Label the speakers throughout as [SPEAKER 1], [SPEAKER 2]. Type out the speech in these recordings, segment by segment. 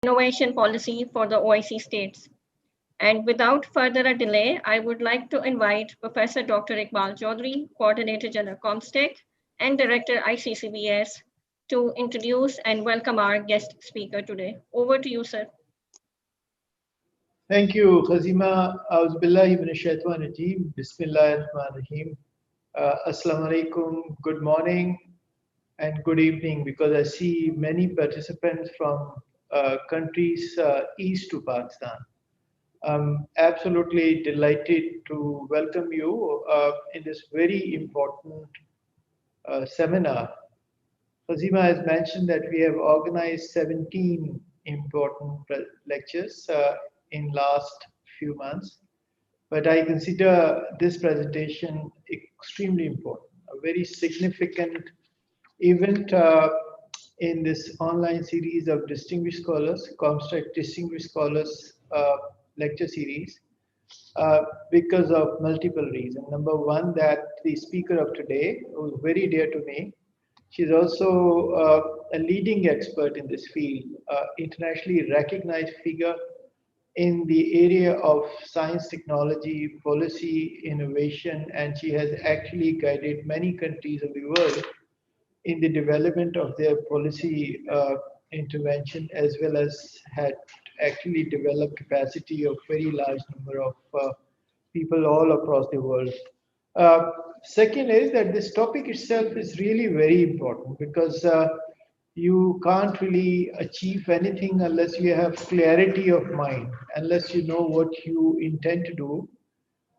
[SPEAKER 1] innovation policy for the OIC states. And without further delay, I would like to invite Professor Dr. Iqbal Chaudhry, Coordinator General Comstech and Director ICCBS, to introduce and welcome our guest speaker today. Over to you, sir.
[SPEAKER 2] Thank you, Khazima. Auzubillahi minash shaitanir rajeem. Bismillahir Rahmanir Rahim. Assalamu alaikum. Good morning and good evening, because I see many participants from countries east to Pakistan. I'm absolutely delighted to welcome you in this very important seminar. Khazima has mentioned that we have organized 17 important lectures in last few months, but I consider this presentation extremely important, a very significant event in this online series of distinguished scholars, Comstech Distinguished Scholars lecture series, because of multiple reasons. Number one, that the speaker of today, who is very dear to me, she's also a leading expert in this field, internationally recognized figure in the area of science, technology, policy, innovation, and she has actually guided many countries of the world in the development of their policy intervention, as well as had actually developed capacity of very large number of people all across the world. Uh, Second is that this topic itself is really very important, because you can't really achieve anything unless you have clarity of mind, unless you know what you intend to do,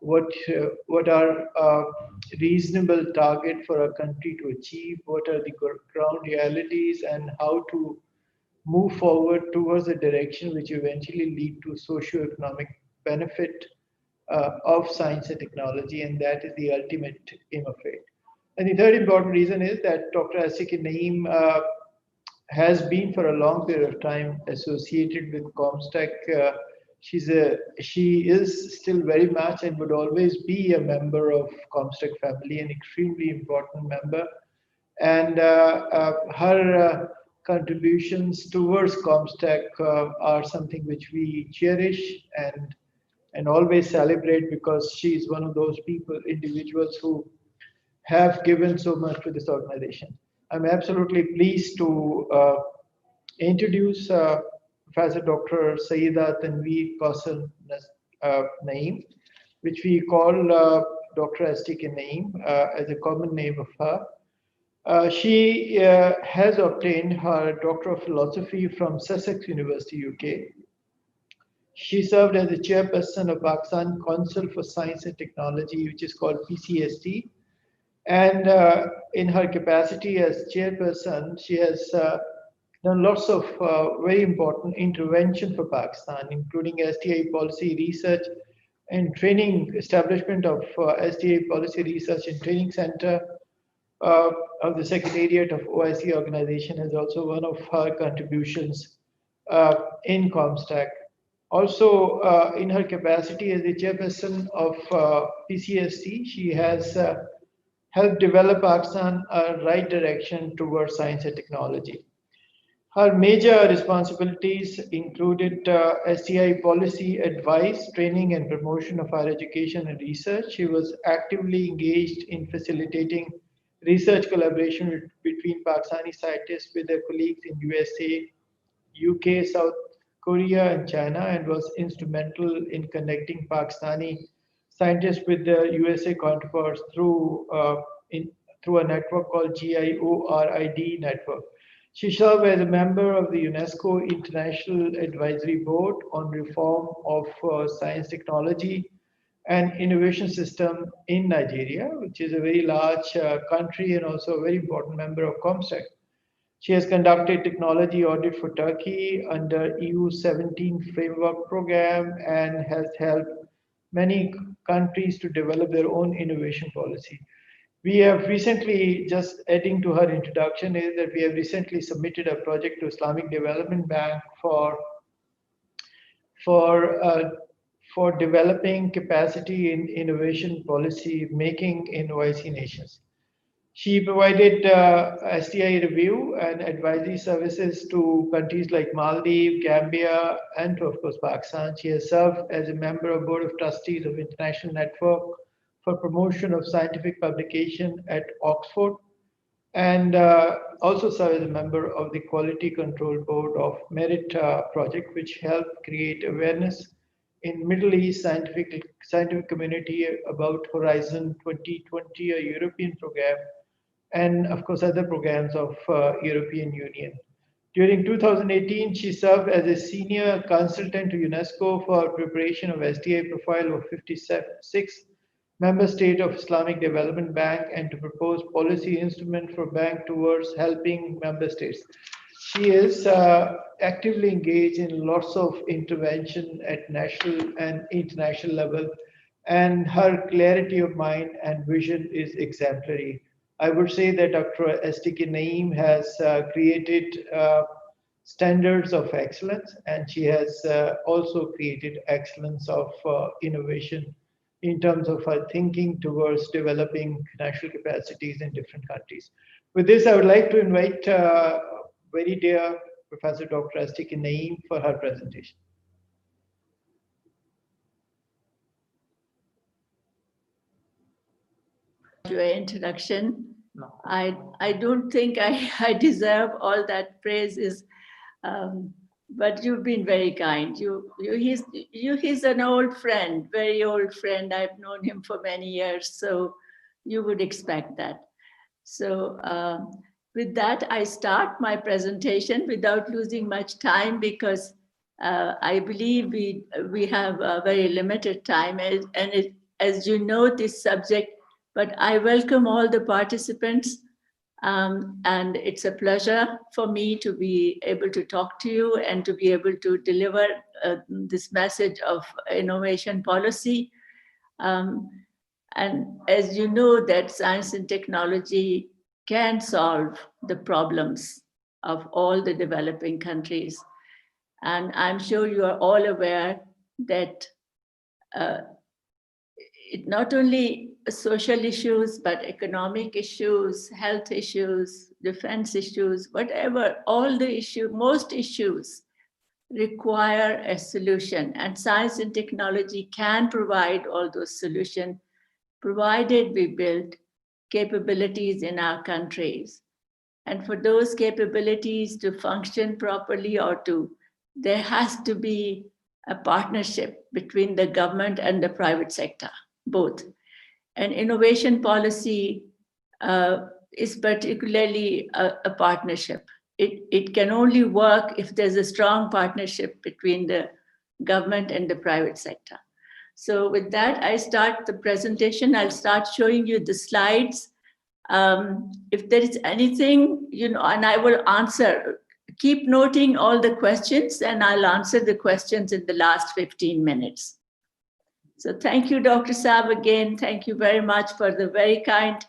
[SPEAKER 2] what are reasonable target for a country to achieve, what are the ground realities, and how to move forward towards a direction which eventually lead to socio-economic benefit of science and technology, and that is the ultimate aim of it. And the third important reason is that Dr. Asik Naim has been for a long period of time associated with Comstech. She is still very much and would always be a member of Comstech family, an extremely important member. And her contributions towards Comstech are something which we cherish and always celebrate, because she is one of those individuals who have given so much to this organization. I'm absolutely pleased to introduce Professor Dr. Syeda Tanveer Kausar Naim, which we call Dr. STK Naim as a common name of her. She has obtained her Doctor of Philosophy from Sussex University, UK. She served as the chairperson of Pakistan Council for Science and Technology, which is called PCST. And in her capacity as chairperson, she has done lots of very important intervention for Pakistan, including STI policy research and training, establishment of STI policy research and training center of the Secretariat of OIC organization is also one of her contributions in Comstech. Also, in her capacity as the chairperson of PCST, she has helped develop Pakistan a right direction towards science and technology. Her major responsibilities included STI policy advice, training, and promotion of higher education and research. She was actively engaged in facilitating research collaboration between Pakistani scientists with their colleagues in USA, UK, South Korea, and China, and was instrumental in connecting Pakistani scientists with their USA counterparts through a network called GIORID network. She served as a member of the UNESCO International Advisory Board on reform of science, technology, and innovation system in Nigeria, which is a very large country and also a very important member of ComSec. She has conducted technology audit for Turkey under EU 17 framework program and has helped many countries to develop their own innovation policy. We have recently, just adding to her introduction, is that we have recently submitted a project to Islamic Development Bank for uh, for developing capacity in innovation policy making in OIC nations. She provided STI review and advisory services to countries like Maldives, Gambia, and to, of course, Pakistan. She has served as a member of Board of Trustees of International Network for Promotion of Scientific Publication at Oxford, and also served as a member of the Quality Control Board of Merit Project, which helped create awareness in Middle East scientific community about Horizon 2020, a European program, and of course other programs of European Union. During 2018, she served as a senior consultant to UNESCO for preparation of SDA profile of 56 member state of Islamic Development Bank and to propose policy instrument for bank towards helping member states. She is actively engaged in lots of intervention at national and international level, and her clarity of mind and vision is exemplary. I would say that Dr. S.T.K. Naim has created standards of excellence, and she has also created excellence of innovation in terms of her thinking towards developing national capacities in different countries. With this, I would like to invite very dear Professor Dr. S.T.K. Naim for her presentation.
[SPEAKER 3] Your introduction. No. I don't think I deserve all that praises, but you've been very kind. He's an old friend, very old friend. I've known him for many years, so you would expect that. So with that, I start my presentation without losing much time, because I believe we have a very limited time, and as you know, this subject. But I welcome all the participants, and it's a pleasure for me to be able to talk to you and to be able to deliver this message of innovation policy. And as you know, that science and technology can solve the problems of all the developing countries. And I'm sure you are all aware that it not only social issues, but economic issues, health issues, defense issues, whatever, all the issues, most issues require a solution. And science and technology can provide all those solutions, provided we build capabilities in our countries. And for those capabilities to function properly there has to be a partnership between the government and the private sector, both. And innovation policy is particularly a partnership. It can only work if there's a strong partnership between the government and the private sector. So with that, I start the presentation. I'll start showing you the slides. If there is anything, and I will answer. Keep noting all the questions, and I'll answer the questions in the last 15 minutes. So thank you, Dr. Saab, again. Thank you very much for the very kind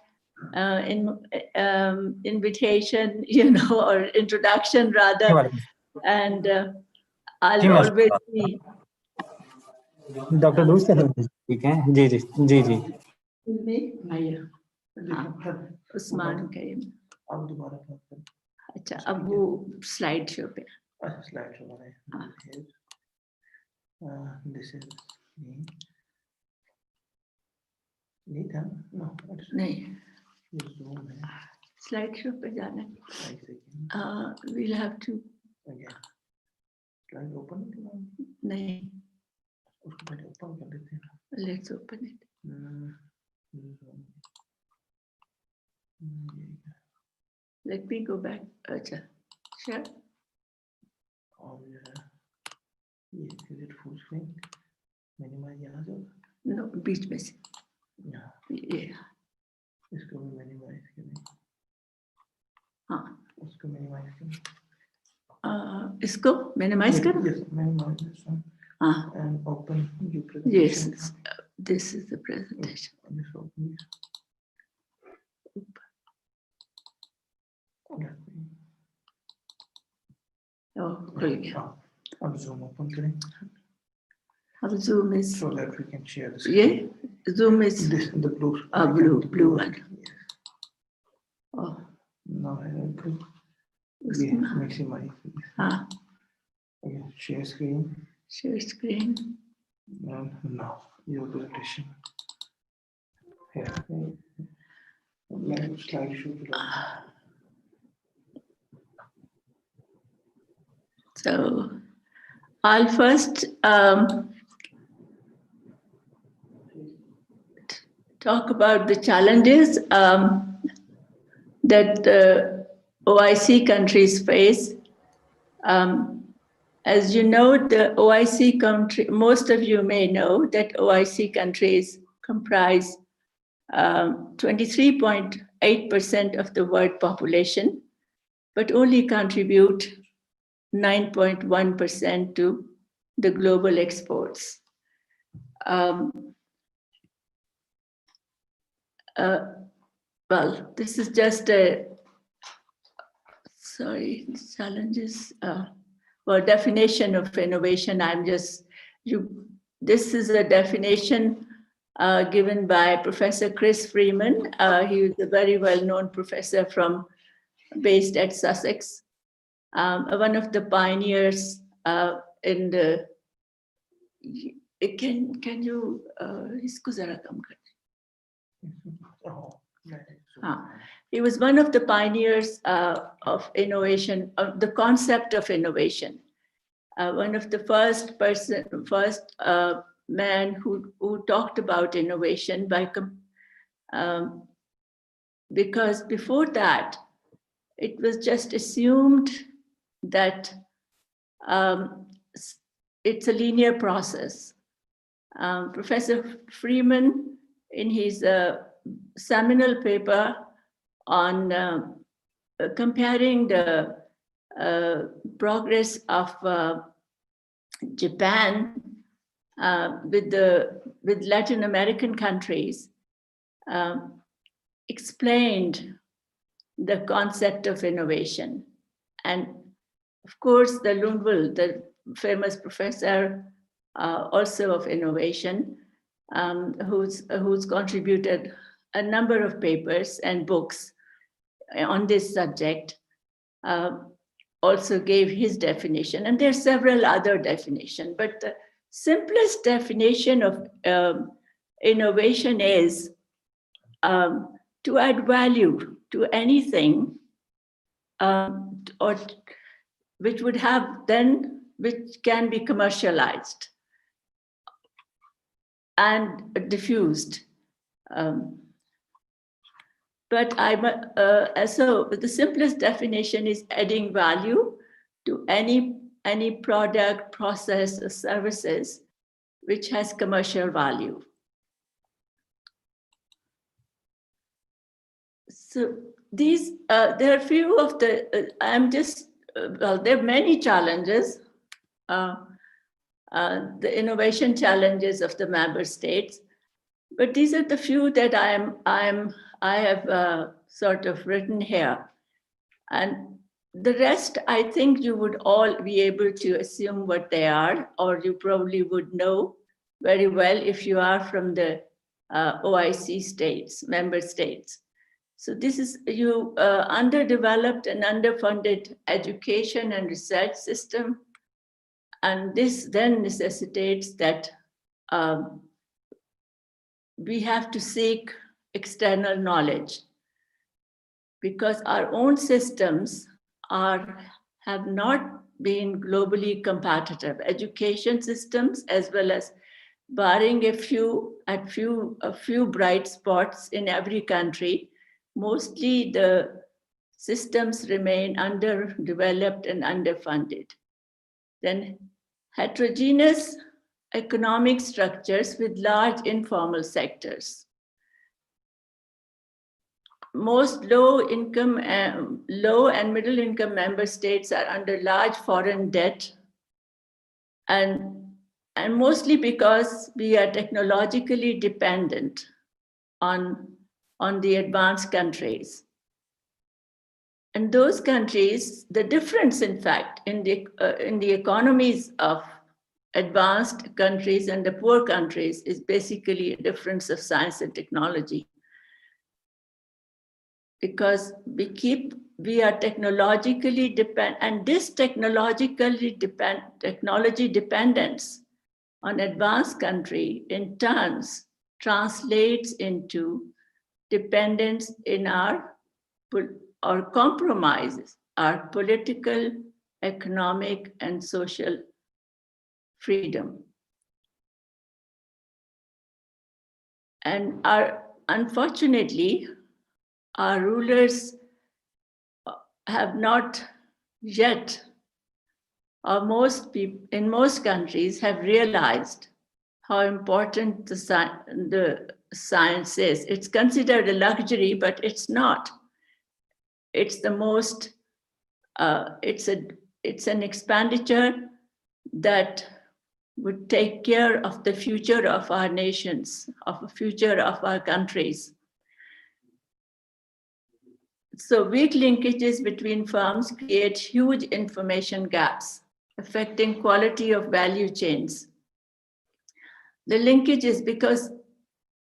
[SPEAKER 3] invitation, or introduction rather. And I'll always be.
[SPEAKER 4] Doctor दूर से ठीक है जी जी जी जी
[SPEAKER 3] उस्मान करीम अब दोबारा अच्छा अब वो slide show पे
[SPEAKER 4] स्लाइड शो है दिस इज नहीं था
[SPEAKER 3] नहीं स्लाइड शो पे जाना we'll have to
[SPEAKER 4] slide open
[SPEAKER 3] नहीं
[SPEAKER 4] उसको पहले ओपन कर देते हैं.
[SPEAKER 3] Let's open it. Let me go back. अच्छा, sure.
[SPEAKER 4] और ये is it full screen? Minimize यहाँ से?
[SPEAKER 3] No, बीच में से.
[SPEAKER 4] ये इसको भी minimize करें.
[SPEAKER 3] हाँ.
[SPEAKER 4] उसको minimize करें.
[SPEAKER 3] इसको minimize करो?
[SPEAKER 4] Yes, minimize this one. And open your
[SPEAKER 3] presentation. Yes, this is the presentation. Oh, great.
[SPEAKER 4] अब Zoom open करें.
[SPEAKER 3] अब Zoom is.
[SPEAKER 4] So that we can share the screen.
[SPEAKER 3] Yeah, Zoom is.
[SPEAKER 4] This the blue.
[SPEAKER 3] Blue one.
[SPEAKER 4] Yes.
[SPEAKER 3] Oh,
[SPEAKER 5] No, I don't think. Yeah, maximize. Okay, share screen.
[SPEAKER 3] share screen.
[SPEAKER 5] And now your presentation. Here. Slide show.
[SPEAKER 3] So I'll first talk about the challenges that the OIC countries face. As you know, the OIC country, most of you may know that OIC countries comprise 23.8% of the world population, but only contribute 9.1% to the global exports. Well, this is just a, challenges. Well, definition of innovation, this is a definition given by Professor Chris Freeman. He was a very well-known professor based at Sussex, one of the pioneers in the, can you, isko zara kam kar? He was one of the pioneers of innovation, of the concept of innovation. One of the first man who talked about innovation because before that, it was just assumed that it's a linear process. Professor Freeman, in his seminal paper on comparing the progress of Japan with Latin American countries, explained the concept of innovation. And of course, the Lundvall, the famous professor also of innovation, who's contributed a number of papers and books on this subject, also gave his definition. And there are several other definitions, but the simplest definition of innovation is to add value to anything, or which can be commercialized and diffused. But so the simplest definition is adding value to any product, process, or services which has commercial value. So these, there are a few of the, there are many challenges, the innovation challenges of the member states, but these are the few that I have sort of written here. And the rest, I think you would all be able to assume what they are, or you probably would know very well if you are from the OIC states, member states. So this is underdeveloped and underfunded education and research system. And this then necessitates that we have to seek external knowledge, because our own systems have not been globally competitive. Education systems, as well as, barring a few bright spots in every country, mostly the systems remain underdeveloped and underfunded. Then heterogeneous economic structures with large informal sectors. Most low and middle income member states are under large foreign debt, and mostly because we are technologically dependent on the advanced countries. And those countries, the difference, in fact, in the economies of advanced countries and the poor countries is basically a difference of science and technology. because we are technologically dependent, and this technology dependence on advanced country in turns translates into dependence in our compromises, our political, economic, and social freedom. And unfortunately, our rulers have not yet, or in most countries, have realized how important the science is. It's considered a luxury, but it's not. It's the most, it's an expenditure that would take care of the future of our nations, of the future of our countries. So weak linkages between firms create huge information gaps, affecting quality of value chains. The linkages, because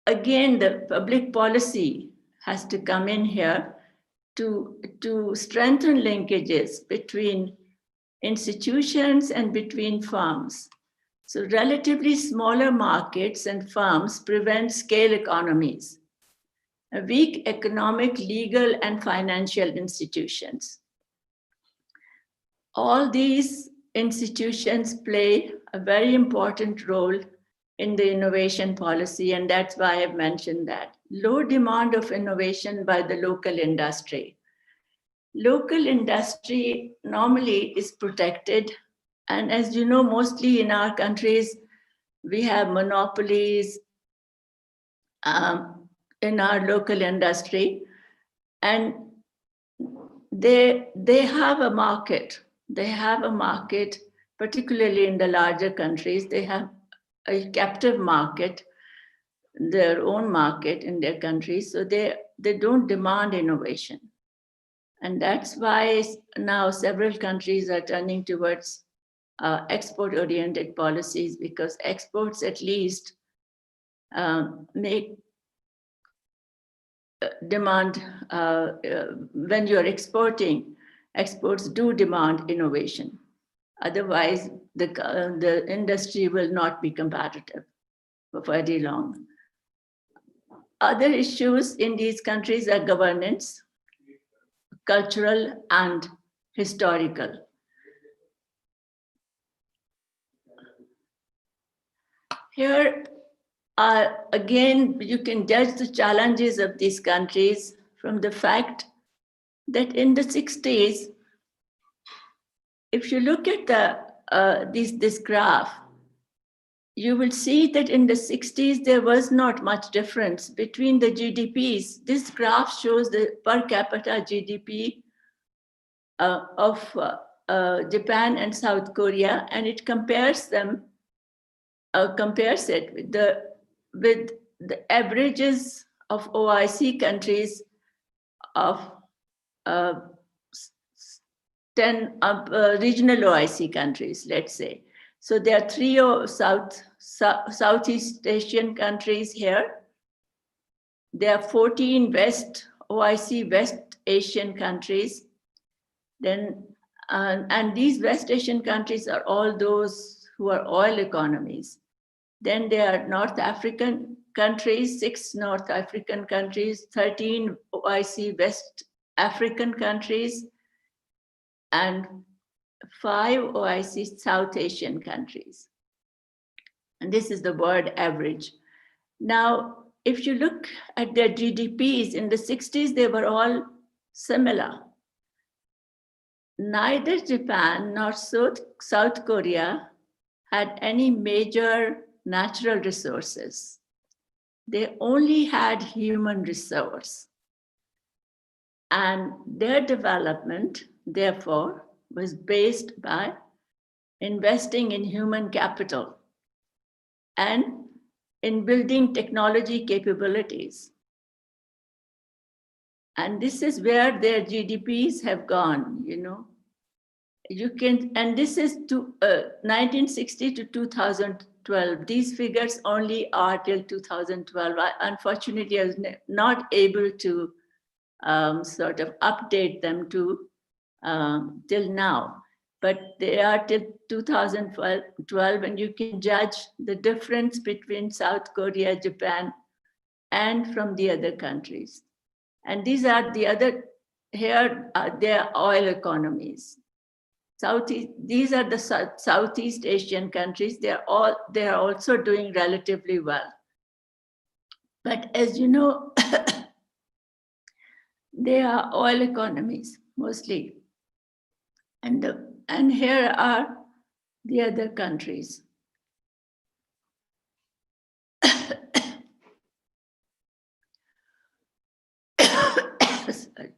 [SPEAKER 3] again, the public policy has to come in here to strengthen linkages between institutions and between firms. So relatively smaller markets and firms prevent scale economies. A weak economic, legal, and financial institutions. All these institutions play a very important role in the innovation policy, and that's why I've mentioned that. Low demand of innovation by the local industry. Local industry normally is protected, and as you know, mostly in our countries, we have monopolies in our local industry, and they have a market. They have a market, particularly in the larger countries. They have a captive market, their own market in their countries, so they don't demand innovation. And that's why now several countries are turning towards export-oriented policies, because exports at least make demand, when you're exporting, exports do demand innovation. Otherwise, the industry will not be competitive for very long. Other issues in these countries are governance, cultural, and historical. Here, again, you can judge the challenges of these countries from the fact that in the 60s, if you look at this graph, you will see that in the 60s, there was not much difference between the GDPs. This graph shows the per capita GDP of Japan and South Korea, and it compares them, compares it with the averages of OIC countries of 10 regional OIC countries, let's say. So there are 3 Southeast Asian countries here. There are 14 OIC West Asian countries. Then, and these West Asian countries are all those who are oil economies. Then there are North African countries, 6 North African countries, 13 OIC West African countries, and 5 OIC South Asian countries. And this is the world average. Now, if you look at their GDPs in the 60s, they were all similar. Neither Japan nor South Korea had any major natural resources. They only had human resource. And their development, therefore, was based by investing in human capital and in building technology capabilities. And this is where their GDPs have gone, you know. You can, and this is to 1960 to 2012. These figures only are till 2012. Unfortunately, I was not able to sort of update them to till now. But they are till 2012, and you can judge the difference between South Korea, Japan, and from the other countries. And these are the other, here are their oil economies. These are the Southeast Asian countries. They are also doing relatively well. But as you know, they are oil economies mostly. And here are the other countries. Sorry.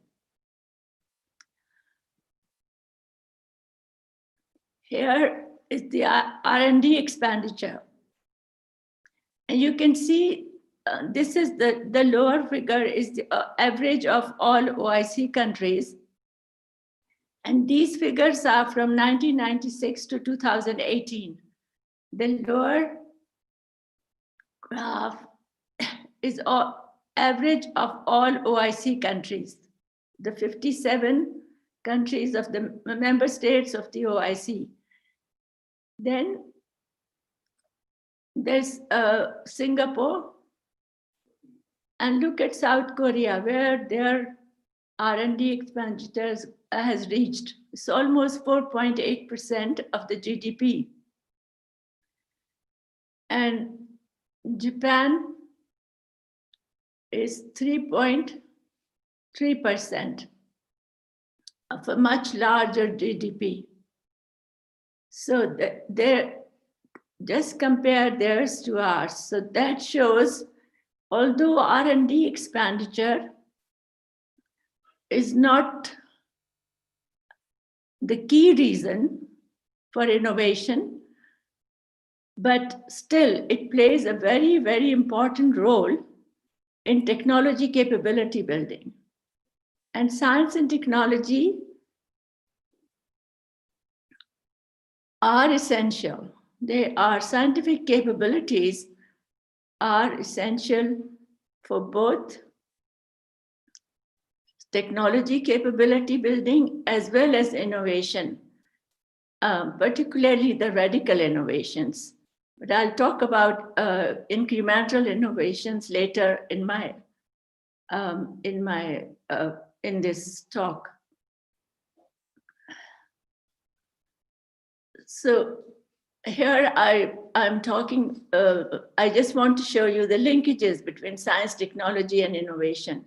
[SPEAKER 3] Here is the R&D expenditure. And you can see this is the lower figure is the average of all OIC countries. And these figures are from 1996 to 2018. The lower graph is average of all OIC countries, the 57 countries of the member states of the OIC. Then there's Singapore, and look at South Korea, where their R&D expenditures has reached. It's almost 4.8% of the GDP. And Japan is 3.3% of a much larger GDP. So just compare theirs to ours. So that shows, although R&D expenditure is not the key reason for innovation, but still it plays a very, very important role in technology capability building. And science and technology are essential. Scientific capabilities are essential for both technology capability building as well as innovation, particularly the radical innovations. But I'll talk about incremental innovations later in this talk. So here I'm talking, I just want to show you the linkages between science, technology, and innovation.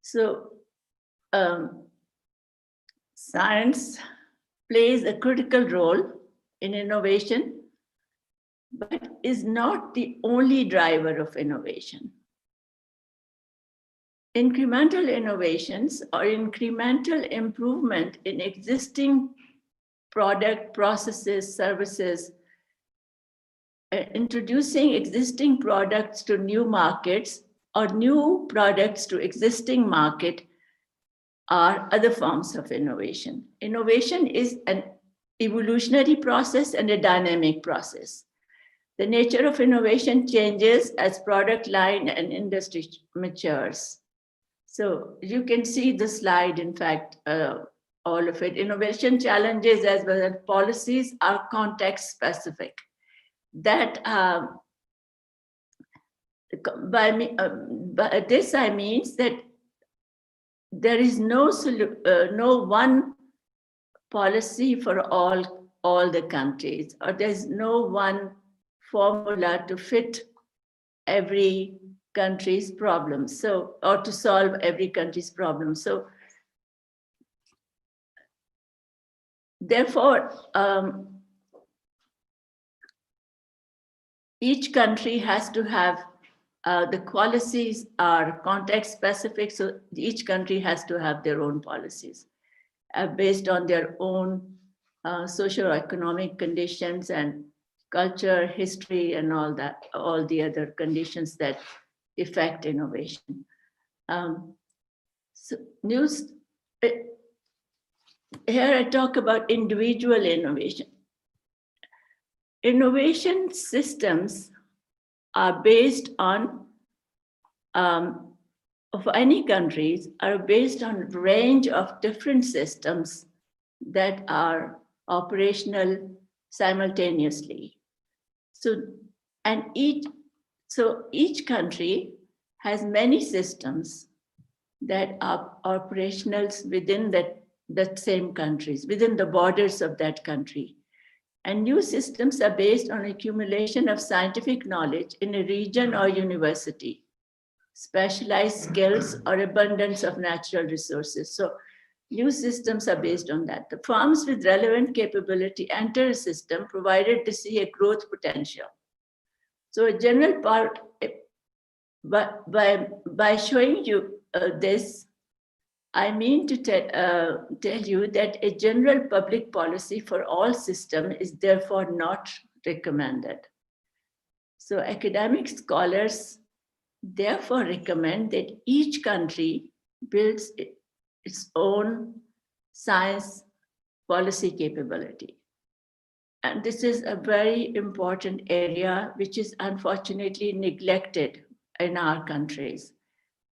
[SPEAKER 3] So science plays a critical role in innovation, but is not the only driver of innovation. Incremental innovations or incremental improvement in existing product, processes, services, introducing existing products to new markets or new products to existing market are other forms of innovation. Innovation is an evolutionary process and a dynamic process. The nature of innovation changes as product line and industry matures. So you can see the slide, in fact, all of it. Innovation challenges as well as policies are context specific. That by this I mean that there is no one policy for all the countries, or there's no one formula to fit every country's problems, so, or to solve every country's problem. So therefore, each country has to have, the policies are context specific, so each country has to have their own policies based on their own socio-economic conditions and culture, history, and all that, all the other conditions that affect innovation. Here I talk about individual innovation. Innovation systems are based on of any countries are based on a range of different systems that are operational simultaneously. So each country has many systems that are operational within that same countries, within the borders of that country. And new systems are based on accumulation of scientific knowledge in a region or university, specialized skills or abundance of natural resources. So new systems are based on that. The firms with relevant capability enter a system provided they see a growth potential. So a general part, by showing you this, I mean to tell you that a general public policy for all systems is therefore not recommended. So academic scholars therefore recommend that each country builds its own science policy capability. And this is a very important area which is unfortunately neglected in our countries.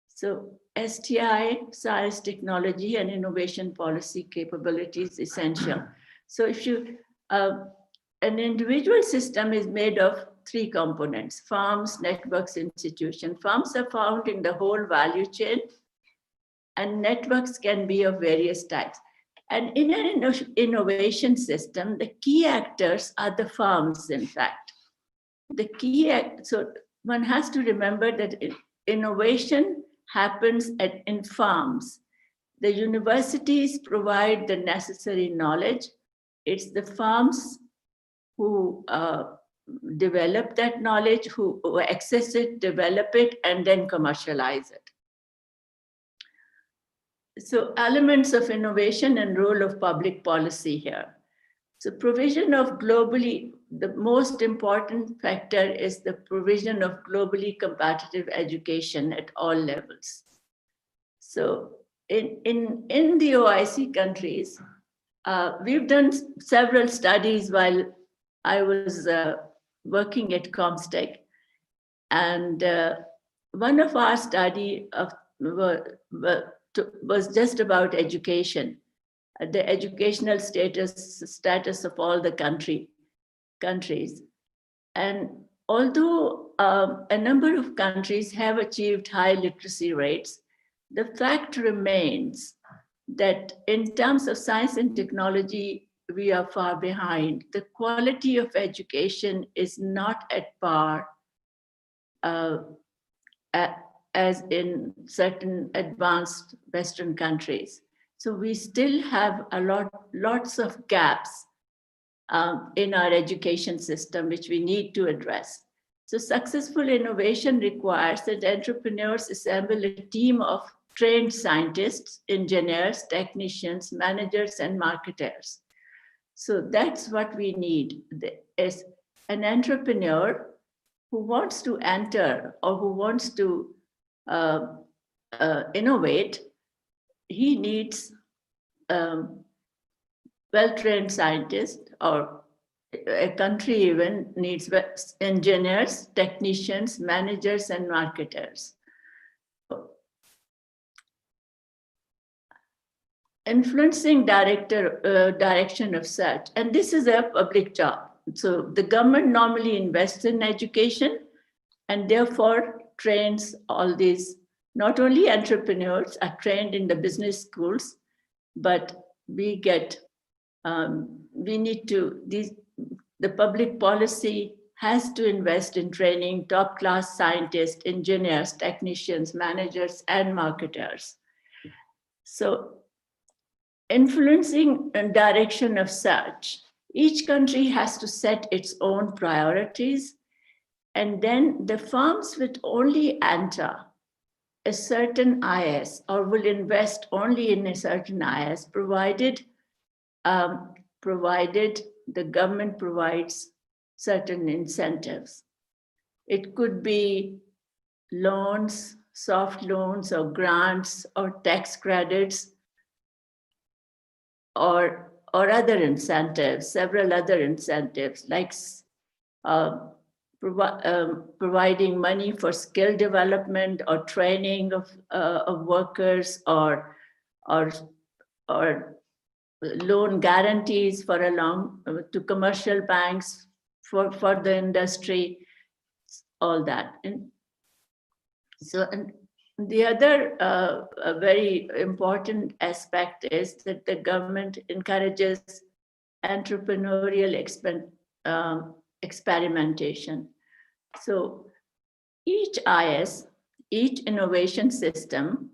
[SPEAKER 3] So STI, science, technology, and innovation policy capability is essential. So if you, an individual system is made of three components: firms, networks, institutions. Firms are found in the whole value chain, and networks can be of various types. And in an innovation system, the key actors are the firms, in fact. So one has to remember that innovation happens in firms. The universities provide the necessary knowledge. It's the firms who develop that knowledge, who access it, develop it, and then commercialize it. So elements of innovation and role of public policy here. So provision of globally, the most important factor is the provision of globally competitive education at all levels. So in the OIC countries, we've done several studies while I was working at Comstech. And one of our study was just about education, the educational status of all the countries. And although a number of countries have achieved high literacy rates, the fact remains that in terms of science and technology, we are far behind. The quality of education is not at par as in certain advanced Western countries. So we still have lots of gaps in our education system, which we need to address. So successful innovation requires that entrepreneurs assemble a team of trained scientists, engineers, technicians, managers, and marketers. So that's what we need, is an entrepreneur who wants to enter or who wants to innovate. He needs well-trained scientists, or a country even needs engineers, technicians, managers, and marketers. Influencing direction of such, and this is a public job. So the government normally invests in education and therefore trains all these, not only entrepreneurs are trained in the business schools, but we need to, the public policy has to invest in training top-class scientists, engineers, technicians, managers, and marketers. So influencing a direction of such, each country has to set its own priorities, and then the firms will only enter a certain IS or will invest only in a certain IS, provided the government provides certain incentives. It could be loans, soft loans, or grants, or tax credits, or other incentives, several other incentives, like providing money for skill development or training of workers, or loan guarantees for to commercial banks for the industry, all that. And so, and the other a very important aspect is that the government encourages entrepreneurial experimentation. So each IS, each innovation system,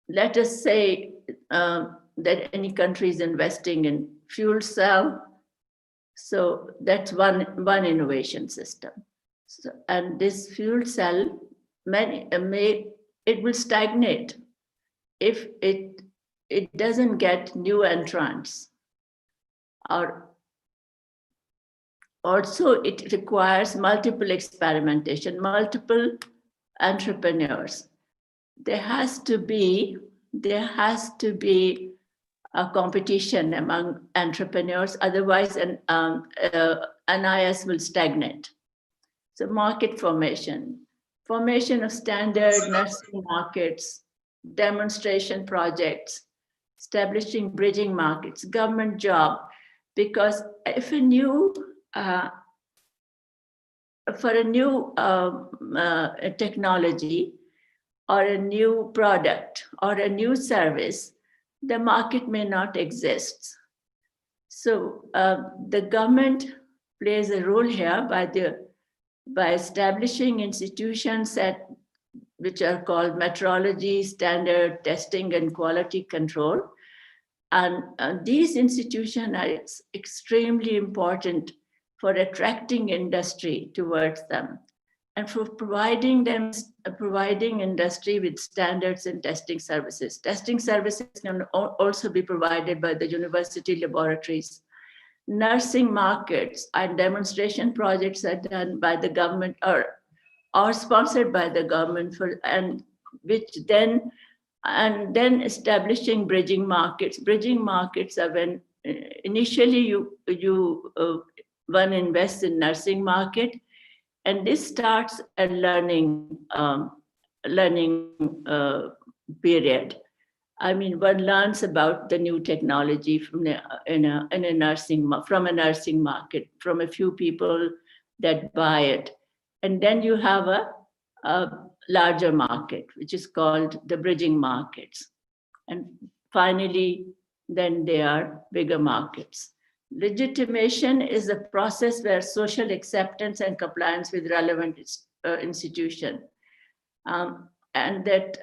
[SPEAKER 3] let us say that any country is investing in fuel cell. So that's one innovation system. So, and this fuel cell, it will stagnate if it doesn't get new entrants. Or also it requires multiple experimentation, multiple entrepreneurs. There has to be a competition among entrepreneurs, otherwise an IS will stagnate. So market formation of standard nursing markets, demonstration projects, establishing bridging markets, government job, because if for a new technology or a new product or a new service, the market may not exist. So the government plays a role here by establishing institutions which are called metrology, standard testing, and quality control. And these institutions are extremely important for attracting industry towards them and for providing industry with standards and testing services. Testing services can also be provided by the university laboratories. Nursing markets and demonstration projects are done by the government or sponsored by the government and then establishing bridging markets. Bridging markets are when initially one invests in nursing market, and this starts a learning period. I mean, one learns about the new technology from a nursing market, from a few people that buy it. And then you have a larger market, which is called the bridging markets. And finally, then there are bigger markets. Legitimation is a process where social acceptance and compliance with relevant institution, and that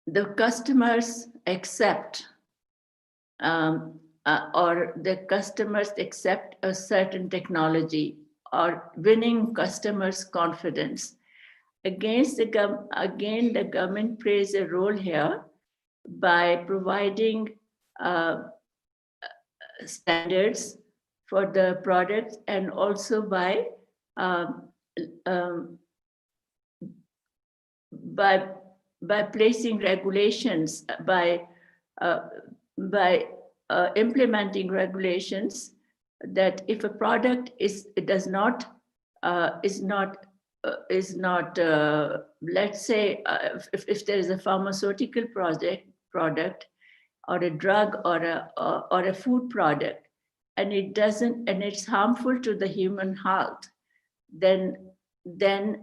[SPEAKER 3] the customers accept or the customers accept a certain technology or winning customers' confidence. Again, the government plays a role here by providing standards for the products, and also by placing regulations, by implementing regulations that if a product is not let's say if there is a pharmaceutical product or a drug or a food product, and it's harmful to the human health, then the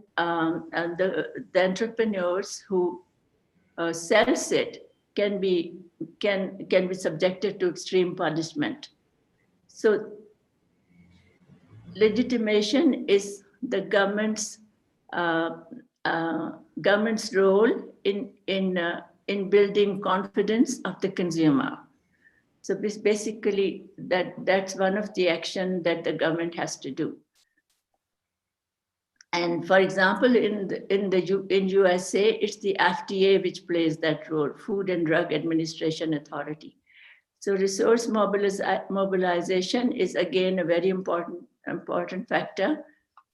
[SPEAKER 3] entrepreneurs who sells it can be subjected to extreme punishment. So legitimation is the government's role in building confidence of the consumer. So this basically that's one of the action that the government has to do. And for example, in USA, it's the FDA which plays that role, Food and Drug Administration Authority. So resource mobilization is again a very important factor.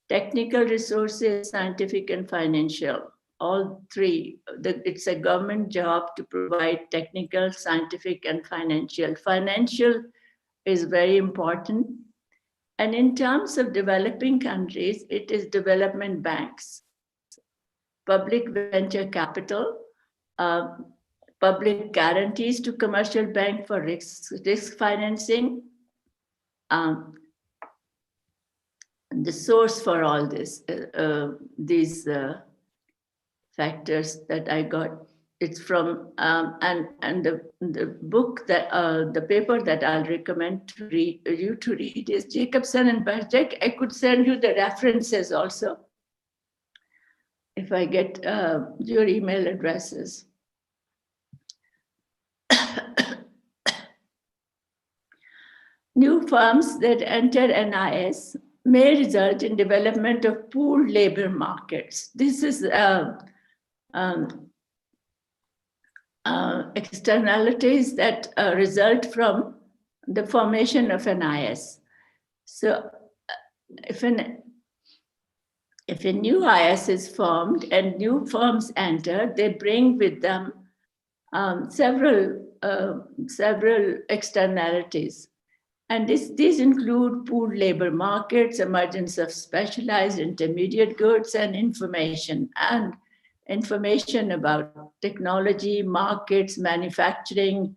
[SPEAKER 3] Technical resources, scientific and financial, all three. It's a government job to provide technical, scientific, and financial. Financial is very important. And in terms of developing countries, it is development banks, public venture capital, public guarantees to commercial bank for risk financing. The source for all this, these factors that I got, it's from, and the book that, the paper that I'll recommend to read, you to read is Jacobson and Bergek. I could send you the references also, if I get your email addresses. New firms that enter NIS may result in development of pooled labor markets. This is externalities that result from the formation of NIS. So if a new IS is formed and new firms enter, they bring with them several externalities. And these include pooled labor markets, emergence of specialized intermediate goods, and information about technology, markets, manufacturing,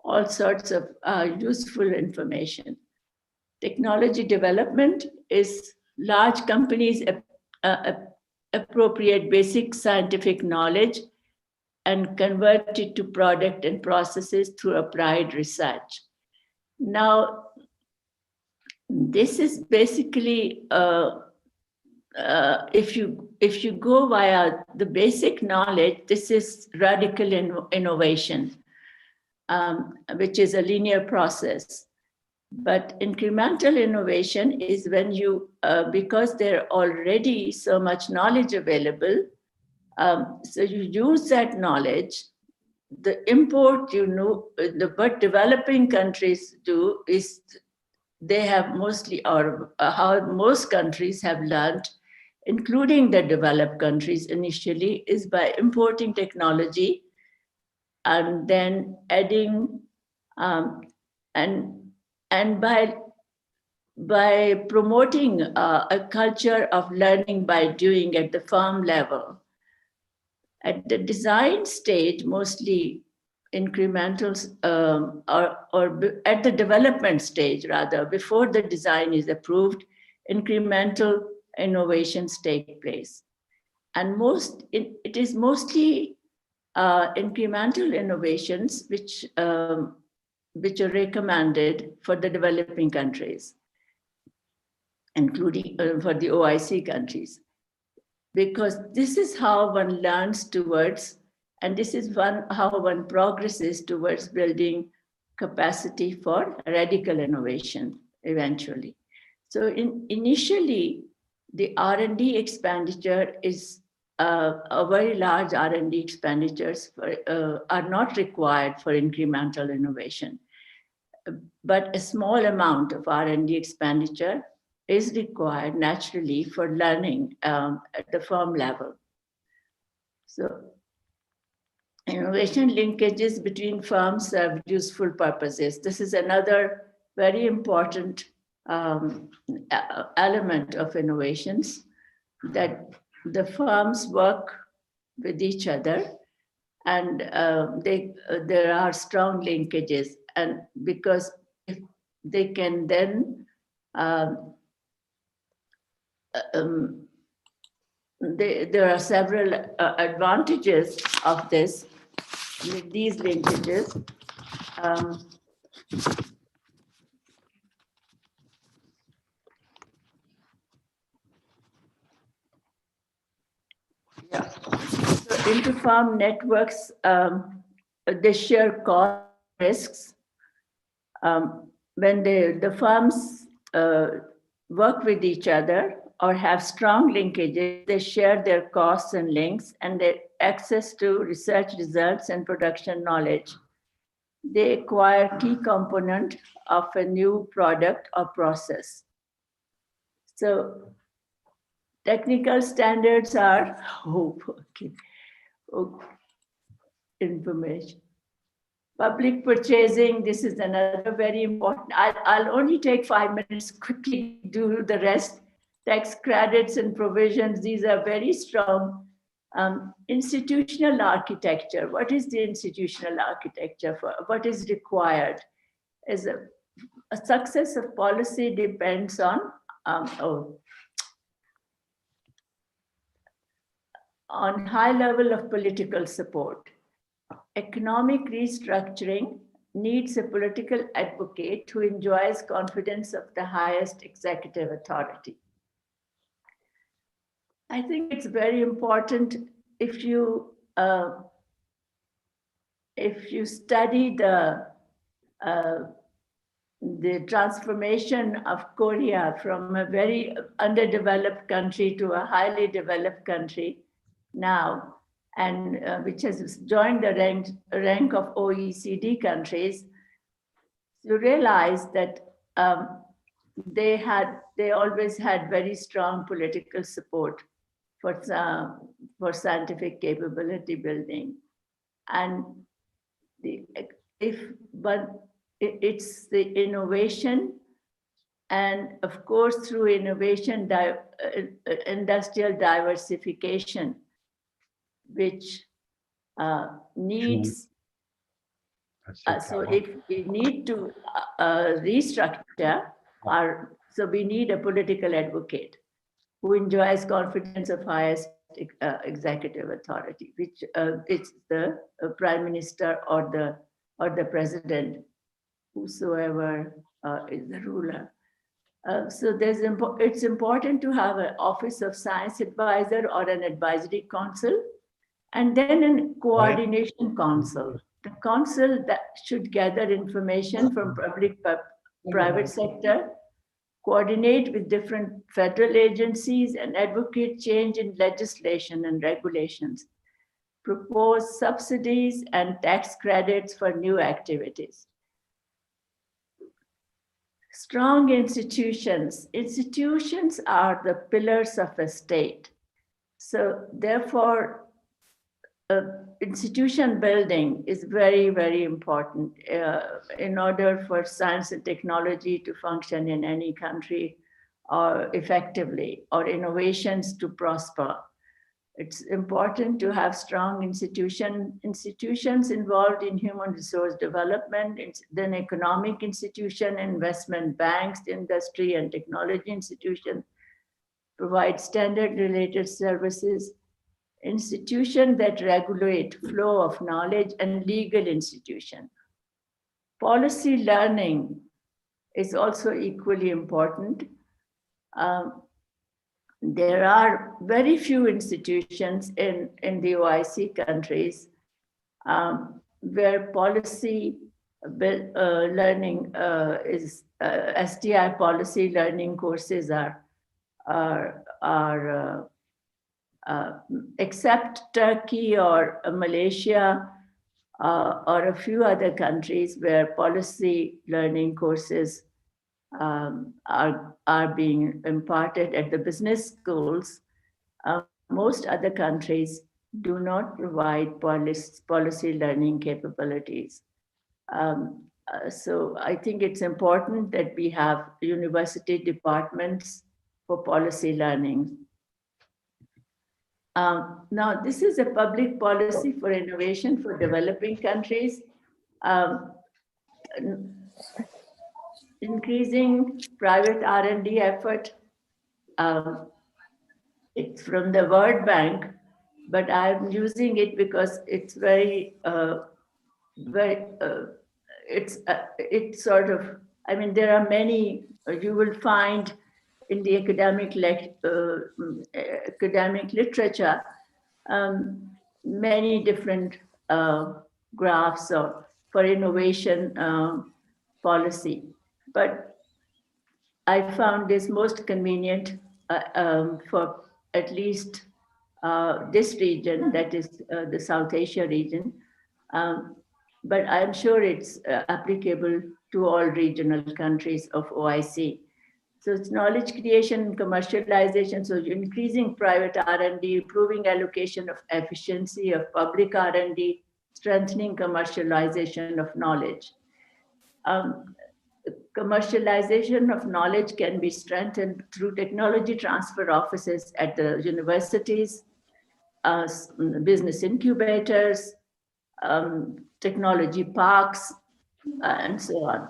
[SPEAKER 3] all sorts of useful information. Technology development is large companies appropriate basic scientific knowledge and convert it to product and processes through applied research. Now, this is basically, if you go via the basic knowledge, this is radical innovation, which is a linear process. But incremental innovation is when you, because there already so much knowledge available, so you use that knowledge. The import, what developing countries do is they have mostly, or how most countries have learned, including the developed countries initially, is by importing technology and then adding, and by promoting a culture of learning by doing at the firm level. At the design stage, mostly incrementals, or at the development stage rather, before the design is approved, incremental innovations take place. And it is mostly incremental innovations which are recommended for the developing countries, including for the OIC countries. Because this is how one learns towards, and this is how one progresses towards building capacity for radical innovation eventually. So initially, the R&D expenditure is a very large R&D expenditures are not required for incremental innovation, but a small amount of R&D expenditure is required naturally for learning at the firm level. So innovation linkages between firms serve useful purposes. This is another very important element of innovations, that the firms work with each other, and there are strong linkages, and because if they can then there are several advantages of this with these linkages. Yeah. So inter-firm networks, they share cost risks. When the firms work with each other or have strong linkages, they share their costs and links and their access to research results and production knowledge. They acquire key component of a new product or process. So technical standards are information. Public purchasing, this is another very important. I'll only take 5 minutes, quickly do the rest. Tax credits and provisions, these are very strong. Institutional architecture, what is the institutional architecture for? What is required? Is a success of policy depends on high level of political support. Economic restructuring needs a political advocate who enjoys confidence of the highest executive authority. I think it's very important if you study the transformation of Korea from a very underdeveloped country to a highly developed country now, and which has joined the rank of OECD countries, you realize that they always had very strong political support for scientific capability building, and it's the innovation, and of course through innovation, industrial diversification, which needs. So if we need to restructure so we need a political advocate who enjoys confidence of highest executive authority, which it's the prime minister or the president, whosoever is the ruler. So it's important to have an office of science advisor or an advisory council, and then a coordination council. The council that should gather information from private sector, coordinate with different federal agencies, and advocate change in legislation and regulations, propose subsidies and tax credits for new activities. Strong institutions. Institutions are the pillars of a state. So therefore, institution building is very, very important in order for science and technology to function in any country or effectively, or innovations to prosper. It's important to have strong institutions involved in human resource development, then economic institution, investment banks, industry and technology institutions, provide standard related services, institutions that regulate flow of knowledge, and legal institution. Policy learning is also equally important. There are very few institutions in the OIC countries where policy learning is STI policy learning courses are except Turkey or Malaysia or a few other countries where policy learning courses are being imparted at the business schools. Most other countries do not provide policy learning capabilities. So I think it's important that we have university departments for policy learning. Now, this is a public policy for innovation for developing countries. Increasing private R&D effort. It's from the World Bank, but I'm using it because it's it's sort of, I mean, there are many, you will find in the academic literature, many different graphs for innovation policy. But I found this most convenient for at least this region, that is the South Asia region. But I'm sure it's applicable to all regional countries of OIC. So it's knowledge creation and commercialization. So increasing private R&D, improving allocation of efficiency of public R&D, strengthening commercialization of knowledge. Commercialization of knowledge can be strengthened through technology transfer offices at the universities, business incubators, technology parks, and so on.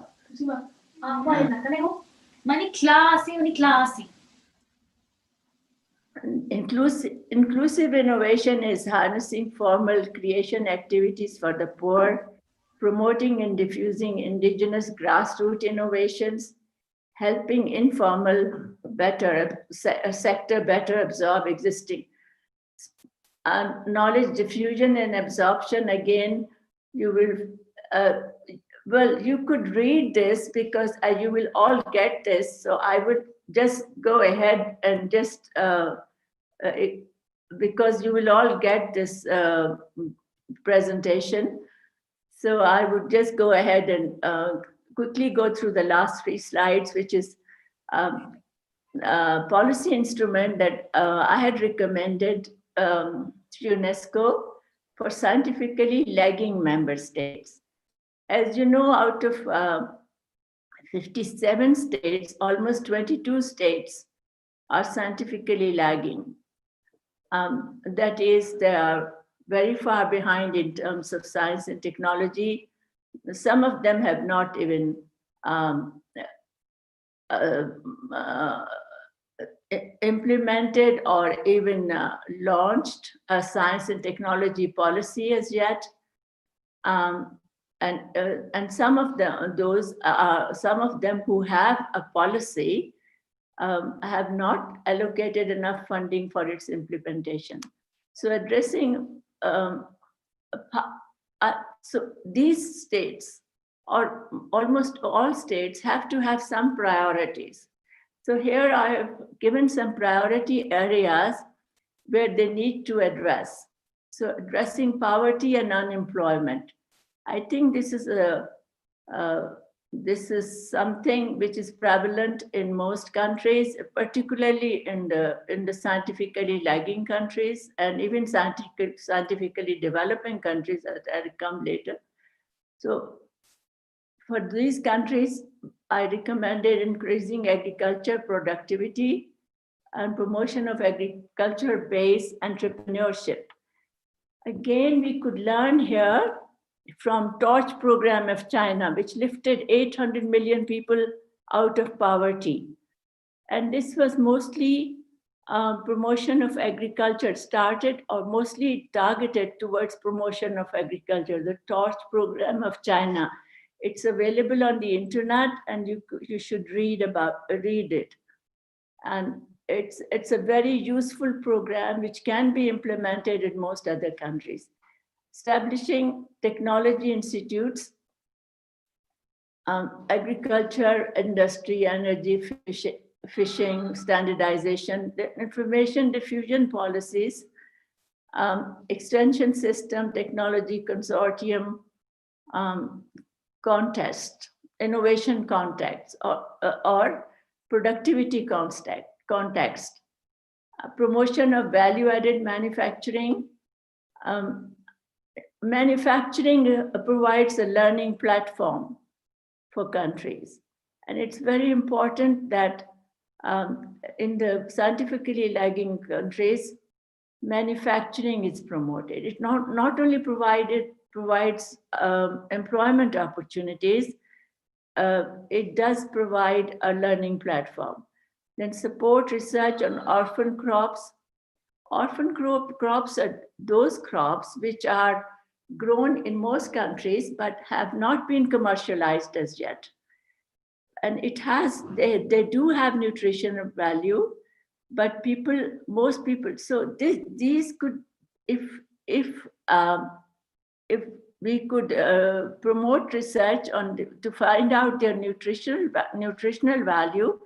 [SPEAKER 3] Inclusive innovation is harnessing formal creation activities for the poor, promoting and diffusing indigenous grassroots innovations, helping informal sector better absorb existing. Knowledge diffusion and absorption, again, you will, well, you could read this because you will all get this. So I would just go ahead and just, because you will all get this presentation. So I would just go ahead and quickly go through the last 3 slides, which is policy instrument that I had recommended to UNESCO for scientifically lagging member states. As you know, out of 57 states, almost 22 states are scientifically lagging. That is, they are very far behind in terms of science and technology. Some of them have not even implemented or even launched a science and technology policy as yet. And some of some of them who have a policy have not allocated enough funding for its implementation. So addressing, so these states, or almost all states, have to have some priorities. So here I have given some priority areas where they need to address. So addressing poverty and unemployment. I think this is something which is prevalent in most countries, particularly in the scientifically lagging countries, and even scientifically developing countries that come later. So for these countries, I recommended increasing agriculture productivity and promotion of agriculture-based entrepreneurship. Again, we could learn here from Torch program of China, which lifted 800 million people out of poverty. And this was mostly promotion of agriculture, started or mostly targeted towards promotion of agriculture, the Torch program of China. It's available on the internet, and you should read it. And it's a very useful program which can be implemented in most other countries. Establishing technology institutes, agriculture, industry, energy, fishing, standardization, the information diffusion policies, extension system, technology consortium, contest, innovation context, or productivity context, promotion of value-added manufacturing. Manufacturing provides a learning platform for countries. And it's very important that in the scientifically lagging countries, manufacturing is promoted. It not only provides employment opportunities, it does provide a learning platform. Then support research on orphan crops. Orphan crops are those crops which are grown in most countries but have not been commercialized as yet. And they do have nutritional value, but most people, so these could, if we could promote research to find out their nutritional value,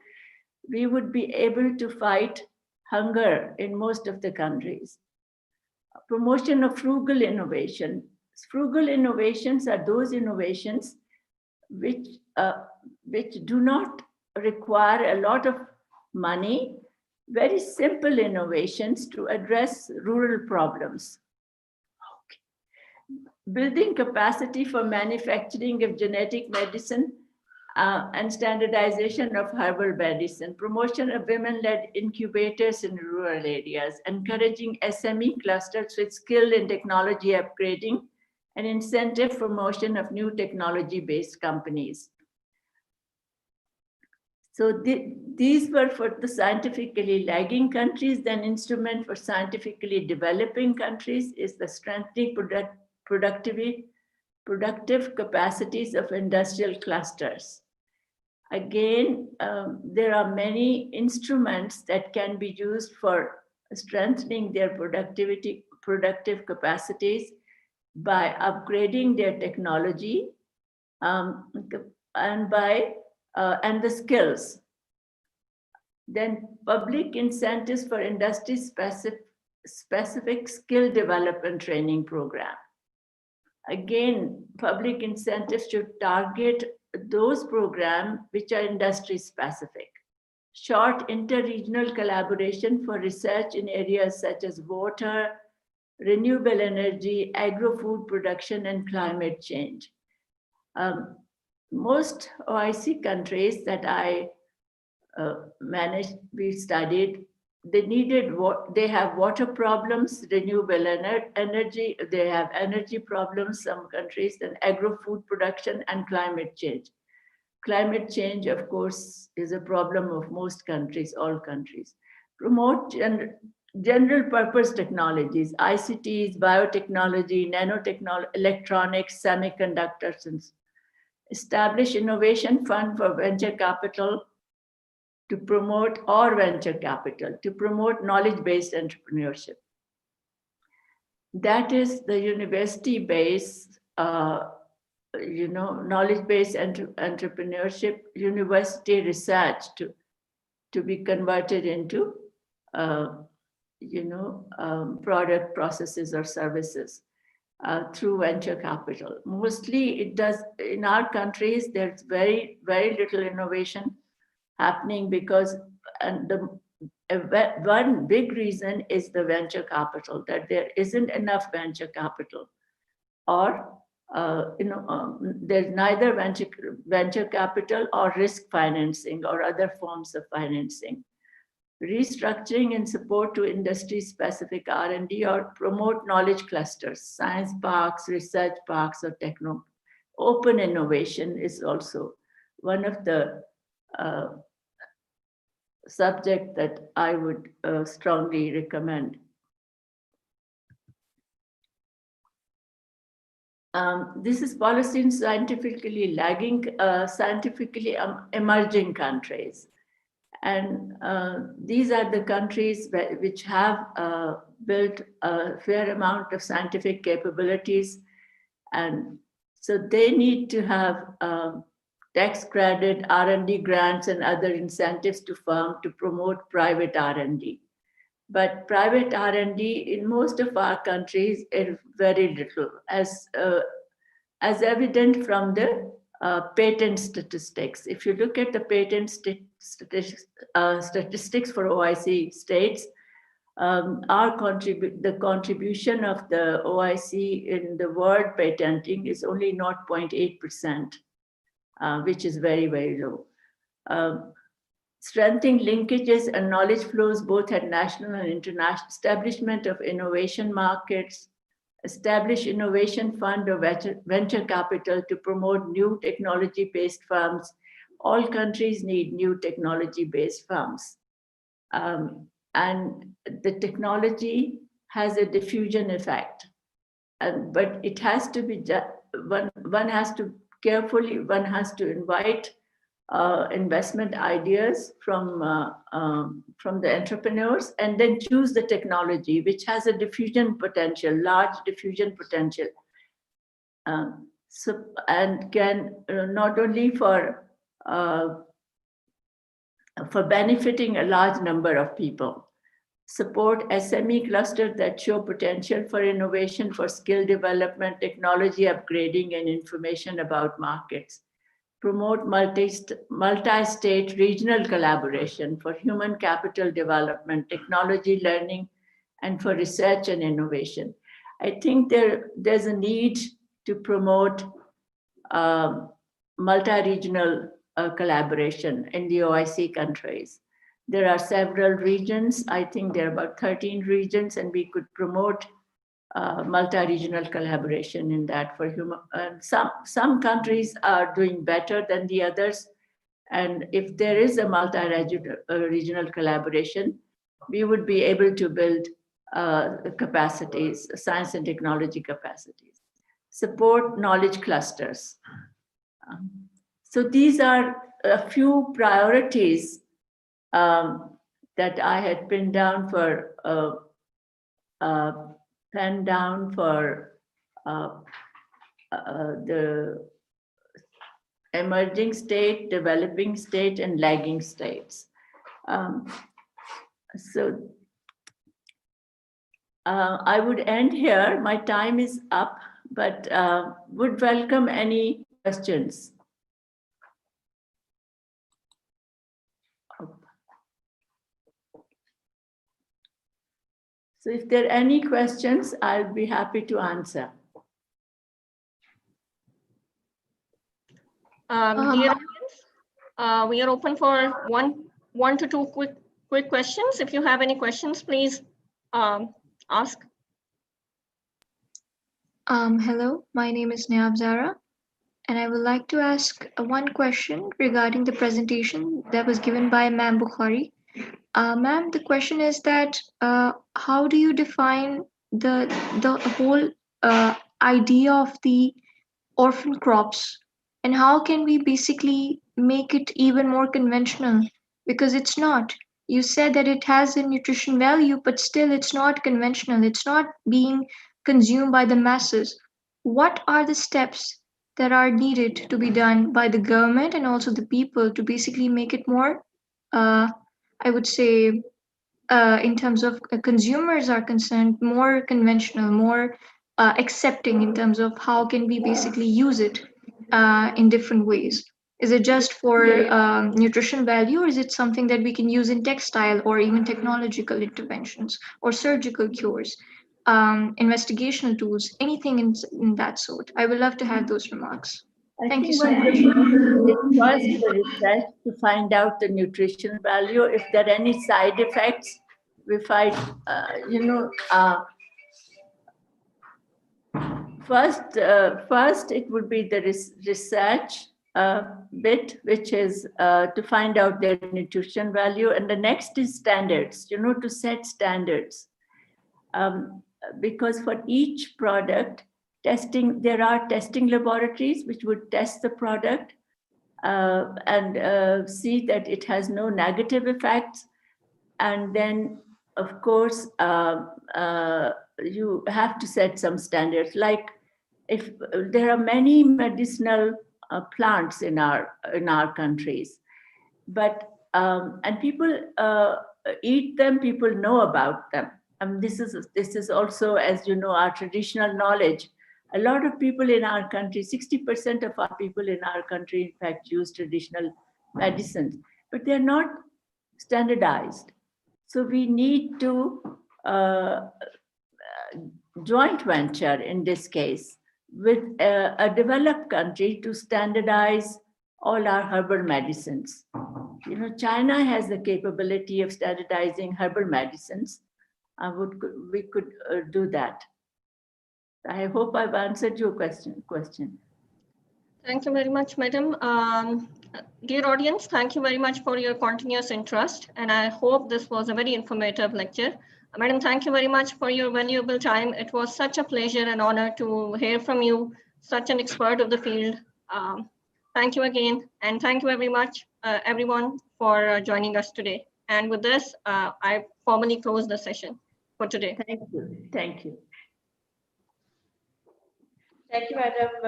[SPEAKER 3] we would be able to fight hunger in most of the countries. Promotion of frugal innovation. Frugal innovations are those innovations which do not require a lot of money, very simple innovations to address rural problems. Okay. building capacity for manufacturing of genetic medicine and standardization of herbal medicine, promotion of women-led incubators in rural areas, encouraging SME clusters with skill in technology upgrading, and incentive promotion of new technology-based companies. So these were for the scientifically lagging countries. Then instrument for scientifically developing countries is the strengthening productive capacities of industrial clusters. Again, there are many instruments that can be used for strengthening their productive capacities by upgrading their technology and the skills. Then public incentives for industry specific skill development training program. Again, public incentives should target those programs which are industry specific. Short inter-regional collaboration for research in areas such as water, renewable energy, agro-food production, and climate change. Most OIC countries that I we studied, they have water problems, renewable energy, they have energy problems, some countries, then agro-food production and climate change. Climate change, of course, is a problem of most countries, all countries. Promote general purpose technologies, ICTs, biotechnology, nanotechnology, electronics, semiconductors, and establish innovation fund for venture capital to promote, or venture capital to promote knowledge-based entrepreneurship. That is the university-based, knowledge-based entrepreneurship, university research to be converted into, product, processes, or services through venture capital. Mostly it does, in our countries, there's very, very little innovation happening because one big reason is the venture capital, that there isn't enough venture capital, or there's neither venture capital or risk financing or other forms of financing. Restructuring and support to industry-specific R&D or promote knowledge clusters, science parks, research parks, or open innovation is also one of the subject that I would strongly recommend. This is policy in scientifically lagging, scientifically emerging countries. And these are the countries which have built a fair amount of scientific capabilities. And so they need to have tax credit, R&D grants, and other incentives to firms to promote private R&D. But private R&D in most of our countries is very little, as evident from the patent statistics. If you look at the patent statistics for OIC states, the contribution of the OIC in the world patenting is only 0.8%. Which is very, very low. Strengthening linkages and knowledge flows both at national and international, establishment of innovation markets, establish innovation fund or venture capital to promote new technology-based firms. All countries need new technology-based firms. And the technology has a diffusion effect, but it has to be, one has to carefully, one has to invite investment ideas from the entrepreneurs and then choose the technology which has a diffusion potential, large diffusion potential. And can not only for benefiting a large number of people, support SME clusters that show potential for innovation, for skill development, technology upgrading, and information about markets. Promote multi-state regional collaboration for human capital development, technology learning, and for research and innovation. I think there's a need to promote multi-regional collaboration in the OIC countries. There are several regions. I think there are about 13 regions, and we could promote multi-regional collaboration in that for human. Some countries are doing better than the others, and if there is a multi-regional collaboration, we would be able to build capacities, science and technology capacities, support knowledge clusters. So these are a few priorities that I had pinned down for the emerging state, developing state, and lagging states. So I would end here. My time is up, but would welcome any questions. So if there are any questions, I'll be happy to answer.
[SPEAKER 1] Dear audience, we are open for one to two quick questions. If you have any questions, please ask.
[SPEAKER 6] Hello, my name is Naim Zara, and I would like to ask one question regarding the presentation that was given by Ma'am Bukhari. Ma'am, the question is that how do you define the whole idea of the orphan crops, and how can we basically make it even more conventional? Because it's not. You said that it has a nutrition value, but still it's not conventional. It's not being consumed by the masses. What are the steps that are needed to be done by the government and also the people to basically make it more, I would say, in terms of consumers are concerned, more conventional, more accepting in terms of how can we basically use it in different ways? Is it just for nutrition value, or is it something that we can use in textile or even technological interventions or surgical cures, investigational tools, anything in that sort? I would love to have those remarks. Thank you so much.
[SPEAKER 3] It's first the research to find out the nutrition value. If there are any side effects, we find, first it would be the research bit, which is to find out their nutrition value, and the next is standards. To set standards, because for each product, there are testing laboratories which would test the product and see that it has no negative effects. And then, of course, you have to set some standards. Like, if there are many medicinal plants in our countries, but and people eat them, people know about them. This is also, as you know, our traditional knowledge. A lot of people in our country, 60% of our people in our country, in fact, use traditional medicines, but they're not standardized. So we need to joint venture in this case with a developed country to standardize all our herbal medicines. China has the capability of standardizing herbal medicines. We could do that. I hope I've answered your question.
[SPEAKER 1] Thank you very much, madam. Dear audience, thank you very much for your continuous interest, and I hope this was a very informative lecture. Madam, thank you very much for your valuable time. It was such a pleasure and honor to hear from you, such an expert of the field. Thank you again, and thank you very much, everyone, for joining us today. And with this, I formally close the session for today.
[SPEAKER 3] Thank you. Thank you. Thank you, madam.